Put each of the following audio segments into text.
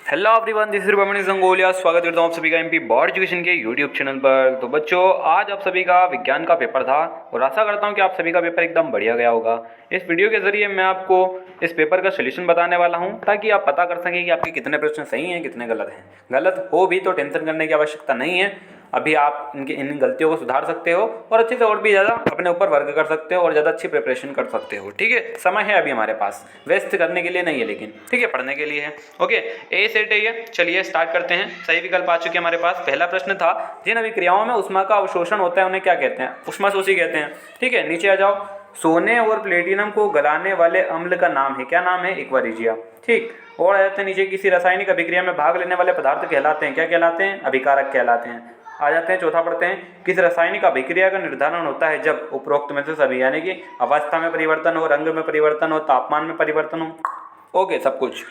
Hello everyone, this is रमणी संगोलिया। स्वागत करता हूँ आप सभी का एमपी बोर्ड एजुकेशन के यूट्यूब चैनल पर। तो बच्चों, आज आप सभी का विज्ञान का पेपर था और आशा करता हूँ कि आप सभी का पेपर एकदम बढ़िया गया होगा। इस वीडियो के जरिए मैं आपको इस पेपर का सोल्यूशन बताने वाला हूँ ताकि आप पता कर सकें कि आपके कितने प्रश्न सही हैं, कितने गलत हैं। गलत हो भी तो टेंशन करने की आवश्यकता नहीं है। अभी आप इन गलतियों को सुधार सकते हो और अच्छे से और भी ज़्यादा अपने ऊपर वर्क कर सकते हो और ज़्यादा अच्छी प्रिपरेशन कर सकते हो। ठीक है, समय है अभी हमारे पास, वेस्ट करने के लिए नहीं है, लेकिन ठीक है, पढ़ने के लिए है। ओके, ए सेट है ये। चलिए स्टार्ट करते हैं। सही विकल्प आ चुके हैं हमारे पास। पहला प्रश्न था, जिन अभिक्रियाओं में ऊष्मा का अवशोषण होता है उन्हें क्या कहते हैं? ऊष्माशोषी कहते हैं। ठीक है, नीचे आ जाओ। सोने और प्लेटिनम को गलाने वाले अम्ल का नाम है, क्या नाम है? एक्वारिजिया। ठीक, और आ जाते हैं नीचे, किसी रासायनिक अभिक्रिया में भाग लेने वाले पदार्थ कहलाते हैं, क्या कहलाते हैं? अभिकारक कहलाते हैं। आ जाते हैं, चौथा पढ़ते हैं, किस रासायनिक अभिक्रिया का निर्धारण होता है जब उपरोक्त में से सभी, यानी कि अवस्था में परिवर्तन हो, रंग में परिवर्तन हो, तापमान में परिवर्तन हो। ओके, सब कुछ।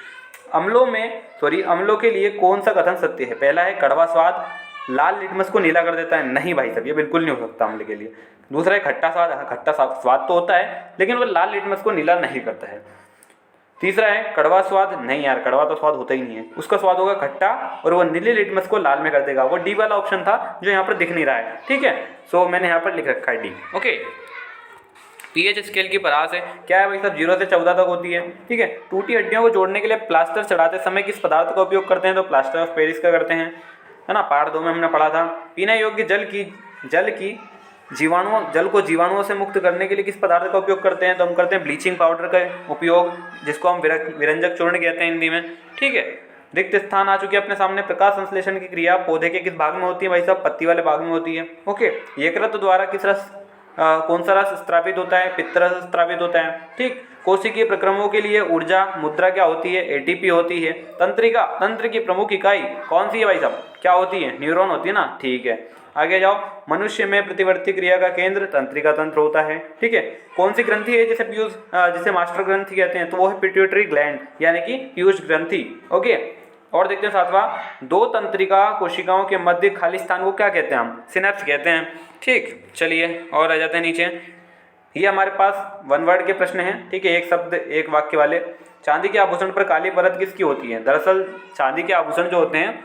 अम्लों के लिए कौन सा कथन सत्य है? पहला है, कड़वा स्वाद लाल लिटमस को नीला कर देता है। नहीं भाई साहब, ये बिल्कुल नहीं हो सकता अम्ल के लिए। दूसरा है, खट्टा स्वाद, खट्टा स्वाद तो होता है लेकिन वो लाल लिटमस को नीला नहीं करता है। तीसरा है, कड़वा स्वाद, नहीं यार, कड़वा तो स्वाद होता ही नहीं है, उसका स्वाद होगा खट्टा और वो नीले लिटमस को लाल में कर देगा। वो डी वाला ऑप्शन था जो यहाँ पर दिख नहीं रहा है। ठीक है, सो मैंने यहाँ पर लिख रखा है डी। ओके, पीएच स्केल की परास है, क्या है भाई साहब? 0 से 14 तक होती है। ठीक है, टूटी हड्डियों को जोड़ने के लिए प्लास्टर चढ़ाते समय किस पदार्थ का उपयोग करते हैं? तो प्लास्टर ऑफ पेरिस का करते हैं, है ना। पार्ट 2 में हमने पढ़ा था। पीने योग्य जल को जीवाणुओं से मुक्त करने के लिए किस पदार्थ का उपयोग करते हैं? तो हम करते हैं ब्लीचिंग पाउडर का उपयोग, जिसको हम विरंजक चूर्ण कहते हैं हिंदी में। ठीक है, रिक्त स्थान आ चुके हैं अपने सामने। प्रकाश संश्लेषण की क्रिया पौधे के किस भाग में होती है भाई साहब? पत्ती वाले भाग में होती है। ओके, यकृत द्वारा किस रस कौन सा रस स्त्रावित होता है? पित्तरस स्त्रावित होता है। ठीक, कोशिकीय प्रक्रमों के लिए ऊर्जा मुद्रा क्या होती है? एटीपी होती है। तंत्र की प्रमुख इकाई कौन सी है भाई साहब? क्या होती है? न्यूरॉन होती है ना। ठीक है, आगे जाओ। मनुष्य में प्रतिवर्ती क्रिया का केंद्र तंत्रिका तंत्र होता है। ठीक है, कौन सी ग्रंथि है जिसे मास्टर ग्रंथि कहते हैं? तो वो है पिट्यूटरी ग्लैंड, यानी कि पीयूष ग्रंथि। ओके, और देखते हैं सातवां, दो तंत्रिका कोशिकाओं के मध्य खाली स्थान को क्या कहते हैं? हम सिनेप्स कहते हैं। ठीक, चलिए और आ जाते हैं नीचे। ये हमारे पास वन वर्ड के प्रश्न हैं। ठीक है, एक शब्द एक वाक्य वाले। चांदी के आभूषण पर काली परत किसकी होती है? दरअसल चांदी के आभूषण जो होते हैं,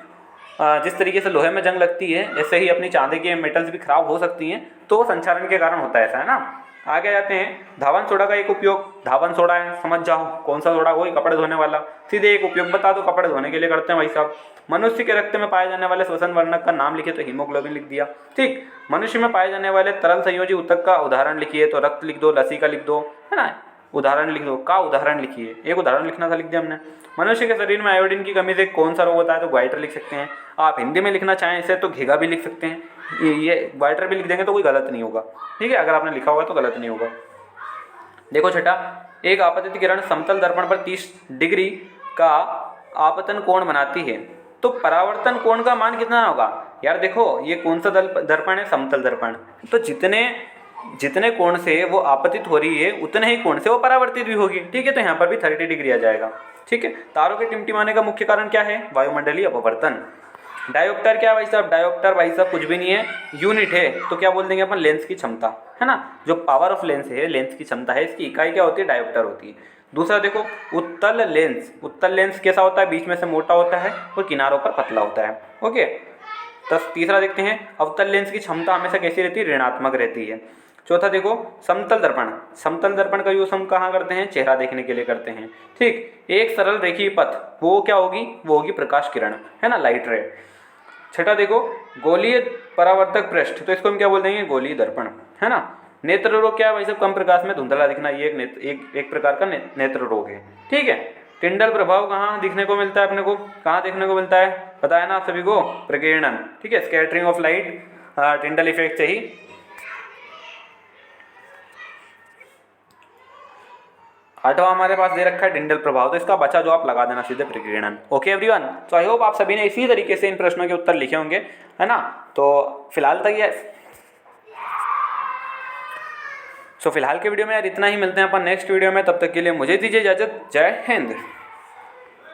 जिस तरीके से लोहे में जंग लगती है, ऐसे ही अपनी चांदी के मेटल्स भी खराब हो सकती हैं, तो संचारण के कारण होता है ऐसा, है ना। आगे जाते हैं, धावन सोडा का एक उपयोग। धावन सोडा है, समझ जाओ कौन सा सोडा? वही कपड़े धोने वाला। सीधे एक उपयोग बता दो, कपड़े धोने के लिए करते हैं भाई साहब। मनुष्य के रक्त में पाए जाने वाले श्वसन वर्णक का नाम लिखिए, तो हीमोग्लोबिन लिख दिया। ठीक, मनुष्य में पाए जाने वाले तरल संयोजी ऊतक का उदाहरण लिखिए, तो रक्त लिख दो, लसी का लिख दो, है ना। उदाहरण लिख दो, का उदाहरण लिखिए, एक उदाहरण लिखना था, लिख दिया हमने। मनुष्य के शरीर में आयोडीन की कमी से कौन सा रोग होता है? तो ग्वाइटर लिख सकते हैं। आप हिंदी में लिखना चाहें इसे तो घिगा भी लिख सकते हैं। ये ग्वाइटर भी लिख देंगे तो कोई गलत नहीं होगा। ठीक है, अगर आपने लिखा होगा तो गलत नहीं होगा। देखो छठा, एक आपतित किरण समतल दर्पण पर 30 डिग्री का आपतन कोण बनाती है, तो परावर्तन कोण का मान कितना होगा? यार देखो, ये कौन सा दर्पण है? समतल दर्पण। तो जितने कोण से वो आपतित हो रही है उतने ही कोण से वो परावर्तित भी होगी। ठीक है, तो यहाँ पर भी 30 डिग्री आ जाएगा। ठीक है, तारों के टिमटिमाने का मुख्य कारण क्या है? वायुमंडलीय अपवर्तन। डायोप्टर क्या भाई साहब? डायोप्टर भाई साहब कुछ भी नहीं है, यूनिट है, तो क्या बोल देंगे अपन? लेंस की क्षमता, है ना। जो पावर ऑफ लेंस है, लेंस की क्षमता है, इसकी इकाई क्या होती है? डायोप्टर होती है। दूसरा देखो, उत्तल लेंस कैसा होता है? बीच में से मोटा होता है और किनारों पर पतला होता है। ओके, तीसरा देखते हैं, अवतल लेंस की क्षमता हमेशा कैसी रहती है? ऋणात्मक रहती है। चौथा देखो, समतल दर्पण का यूज हम कहाँ करते हैं? चेहरा देखने के लिए करते हैं। ठीक, एक सरल रेखीय पथ, वो क्या होगी? वो होगी प्रकाश किरण, है ना, लाइट रे। छठा देखो, गोलीय परावर्तक पृष्ठ, तो इसको हम क्या बोल देंगे? गोलीय दर्पण, है ना। नेत्र रोग क्या है भाई साहब? कम प्रकाश में धुंधला दिखना, ये एक प्रकार का नेत्र रोग है। ठीक है, टिंडल प्रभाव कहाँ दिखने को मिलता है अपने को? कहाँ देखने को मिलता है? पता है ना आप सभी को? प्रकीर्णन। ठीक है, scattering of light, Tyndall effect से ही। आठवां हमारे पास दे रखा है टिंडल प्रभाव, तो इसका बचा जो आप लगा देना सीधे प्रकीर्णन। ओके एवरीवन, तो आई होप आप सभी ने इसी तरीके से इन प्रश्नों के उत्तर लिखे होंगे, है ना। तो फिलहाल के वीडियो में यार इतना ही। मिलते हैं अपन नेक्स्ट वीडियो में, तब तक के लिए मुझे दीजिए इजाजत। जय हिंद।